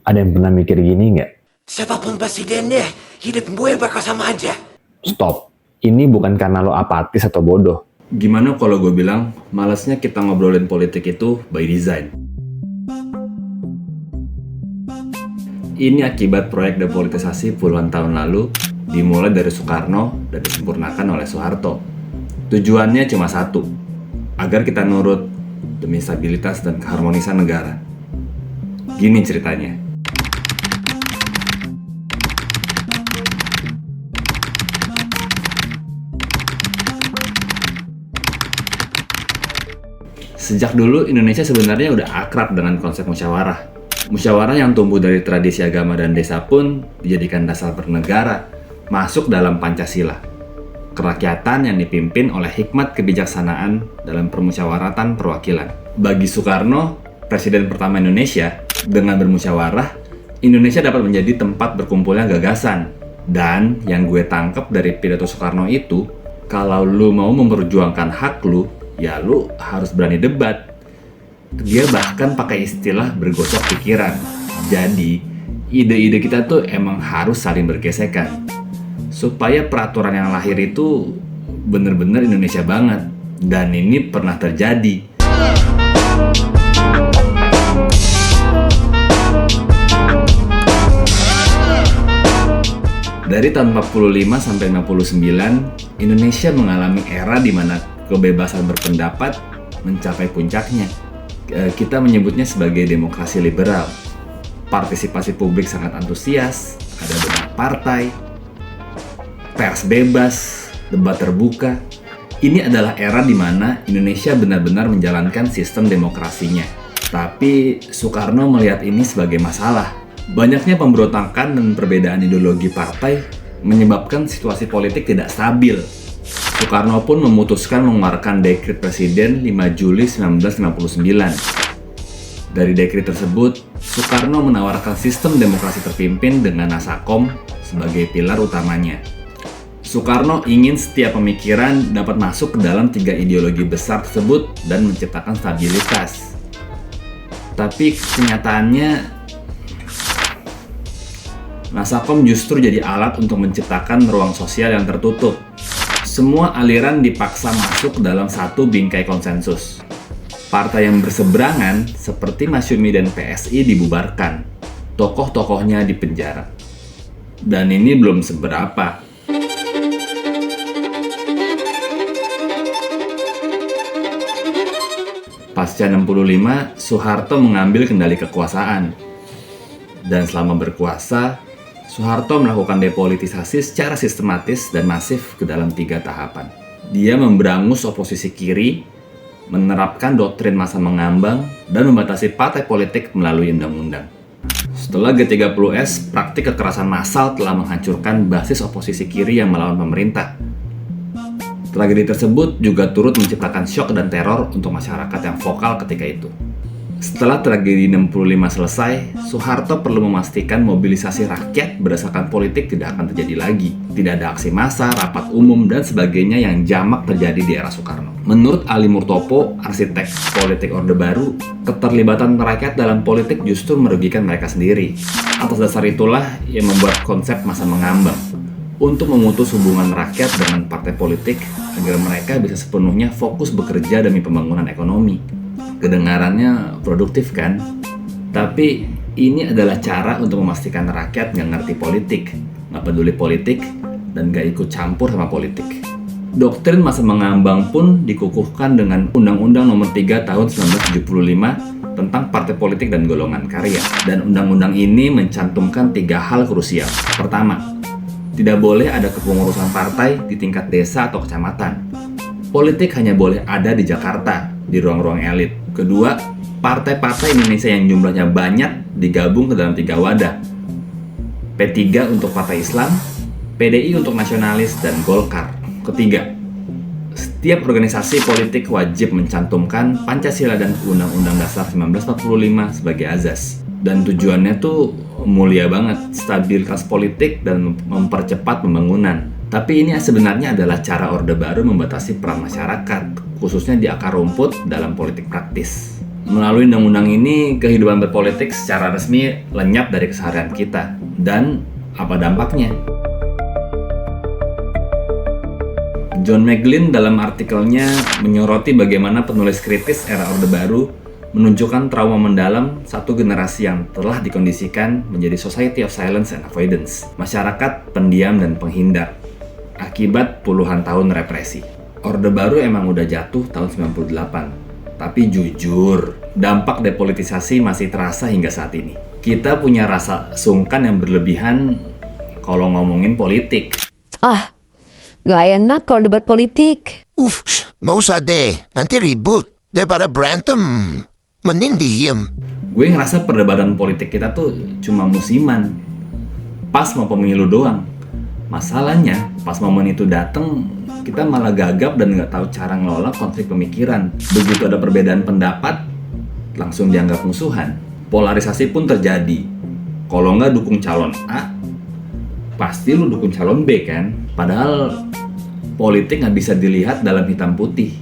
Ada yang pernah mikir gini nggak? Siapapun presidennya, hidup gue bakal sama aja. Stop. Ini bukan karena lo apatis atau bodoh. Gimana kalau gue bilang, malasnya kita ngobrolin politik itu by design. Ini akibat proyek depolitisasi puluhan tahun lalu, dimulai dari Soekarno dan disempurnakan oleh Soeharto. Tujuannya cuma satu, agar kita nurut demi stabilitas dan keharmonisan negara. Gini ceritanya. Sejak dulu Indonesia sebenarnya udah akrab dengan konsep musyawarah. Musyawarah yang tumbuh dari tradisi agama dan desa pun dijadikan dasar bernegara, masuk dalam Pancasila. Kerakyatan yang dipimpin oleh hikmat kebijaksanaan dalam permusyawaratan perwakilan. Bagi Soekarno, presiden pertama Indonesia, dengan bermusyawarah, Indonesia dapat menjadi tempat berkumpulnya gagasan. Dan yang gue tangkap dari pidato Soekarno itu, kalau lu mau memperjuangkan hak lu, ya lu harus berani debat. Dia bahkan pakai istilah bergosok pikiran. Jadi, ide-ide kita tuh emang harus saling bergesekan. Supaya peraturan yang lahir itu bener-bener Indonesia banget. Dan ini pernah terjadi. Dari tahun 45 sampai 59, Indonesia mengalami era di mana kebebasan berpendapat mencapai puncaknya. Kita menyebutnya sebagai demokrasi liberal. Partisipasi publik sangat antusias, ada banyak partai, pers bebas, debat terbuka. Ini adalah era di mana Indonesia benar-benar menjalankan sistem demokrasinya. Tapi Soekarno melihat ini sebagai masalah. Banyaknya pemberontakan dan perbedaan ideologi partai menyebabkan situasi politik tidak stabil. Soekarno pun memutuskan mengeluarkan dekret Presiden 5 Juli 1959. Dari dekret tersebut, Soekarno menawarkan sistem demokrasi terpimpin dengan Nasakom sebagai pilar utamanya. Soekarno ingin setiap pemikiran dapat masuk ke dalam 3 ideologi besar tersebut dan menciptakan stabilitas. Tapi kenyataannya, Nasakom justru jadi alat untuk menciptakan ruang sosial yang tertutup. Semua aliran dipaksa masuk dalam satu bingkai konsensus. Partai yang berseberangan seperti Masyumi dan PSI dibubarkan. Tokoh-tokohnya dipenjara. Dan ini belum seberapa. Pasca 65, Soeharto mengambil kendali kekuasaan. Dan selama berkuasa, Soeharto melakukan depolitisasi secara sistematis dan masif ke dalam 3 tahapan. Dia memberangus oposisi kiri, menerapkan doktrin masa mengambang, dan membatasi partai politik melalui undang-undang. Setelah G30S, praktik kekerasan massal telah menghancurkan basis oposisi kiri yang melawan pemerintah. Tragedi tersebut juga turut menciptakan syok dan teror untuk masyarakat yang vokal ketika itu. Setelah tragedi 65 selesai, Soeharto perlu memastikan mobilisasi rakyat berdasarkan politik tidak akan terjadi lagi. Tidak ada aksi massa, rapat umum, dan sebagainya yang jamak terjadi di era Soekarno. Menurut Ali Murtopo, arsitek politik Orde Baru, keterlibatan rakyat dalam politik justru merugikan mereka sendiri. Atas dasar itulah ia membuat konsep masa mengambang untuk memutus hubungan rakyat dengan partai politik agar mereka bisa sepenuhnya fokus bekerja demi pembangunan ekonomi. Kedengarannya produktif kan? Tapi ini adalah cara untuk memastikan rakyat nggak ngerti politik, nggak peduli politik, dan nggak ikut campur sama politik. Doktrin masa mengambang pun dikukuhkan dengan Undang-Undang Nomor 3 Tahun 1975 tentang partai politik dan golongan karya. Dan undang-undang ini mencantumkan 3 hal krusial. Pertama, tidak boleh ada kepengurusan partai di tingkat desa atau kecamatan. Politik hanya boleh ada di Jakarta, di ruang-ruang elit. Kedua, partai-partai Indonesia yang jumlahnya banyak digabung ke dalam 3 wadah. P3 untuk Partai Islam, PDI untuk nasionalis, dan Golkar. Ketiga, setiap organisasi politik wajib mencantumkan Pancasila dan Undang-Undang Dasar 1945 sebagai azas. Dan tujuannya tuh mulia banget, stabilitas politik dan mempercepat pembangunan. Tapi ini sebenarnya adalah cara Orde Baru membatasi peran masyarakat, khususnya di akar rumput dalam politik praktis. Melalui undang-undang ini, kehidupan berpolitik secara resmi lenyap dari keseharian kita. Dan apa dampaknya? John McGlynn dalam artikelnya menyoroti bagaimana penulis kritis era Orde Baru menunjukkan trauma mendalam satu generasi yang telah dikondisikan menjadi society of silence and avoidance, masyarakat pendiam dan penghindar, akibat puluhan tahun represi. Orde Baru emang udah jatuh tahun 98, tapi jujur, dampak depolitisasi masih terasa hingga saat ini. Kita punya rasa sungkan yang berlebihan kalau ngomongin politik. Gak enak kalau debat politik. Nggak usah deh, nanti ribut. Daripada berantem, mending diem. Gue ngerasa perdebatan politik kita tuh cuma musiman, pas mau pemilu doang. Masalahnya, pas momen itu dateng, kita malah gagap dan nggak tahu cara ngelola konflik pemikiran. Begitu ada perbedaan pendapat, langsung dianggap musuhan. Polarisasi pun terjadi. Kalau nggak dukung calon A, pasti lu dukung calon B kan? Padahal politik nggak bisa dilihat dalam hitam putih.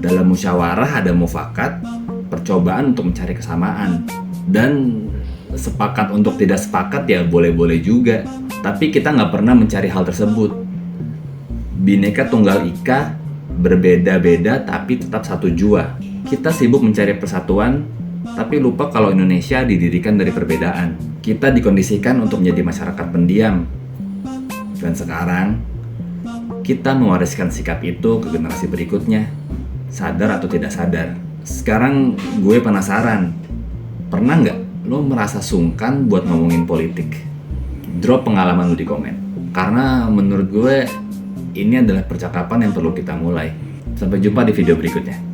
Dalam musyawarah ada mufakat, percobaan untuk mencari kesamaan. Dan sepakat untuk tidak sepakat ya boleh-boleh juga. Tapi kita nggak pernah mencari hal tersebut. Bhinneka Tunggal Ika, berbeda-beda tapi tetap satu jua. Kita sibuk mencari persatuan, tapi lupa kalau Indonesia didirikan dari perbedaan. Kita dikondisikan untuk menjadi masyarakat pendiam. Dan sekarang, kita mewariskan sikap itu ke generasi berikutnya, sadar atau tidak sadar. Sekarang gue penasaran, pernah nggak lo merasa sungkan buat ngomongin politik? Drop pengalaman lo di komen. Karena menurut gue, ini adalah percakapan yang perlu kita mulai. Sampai jumpa di video berikutnya.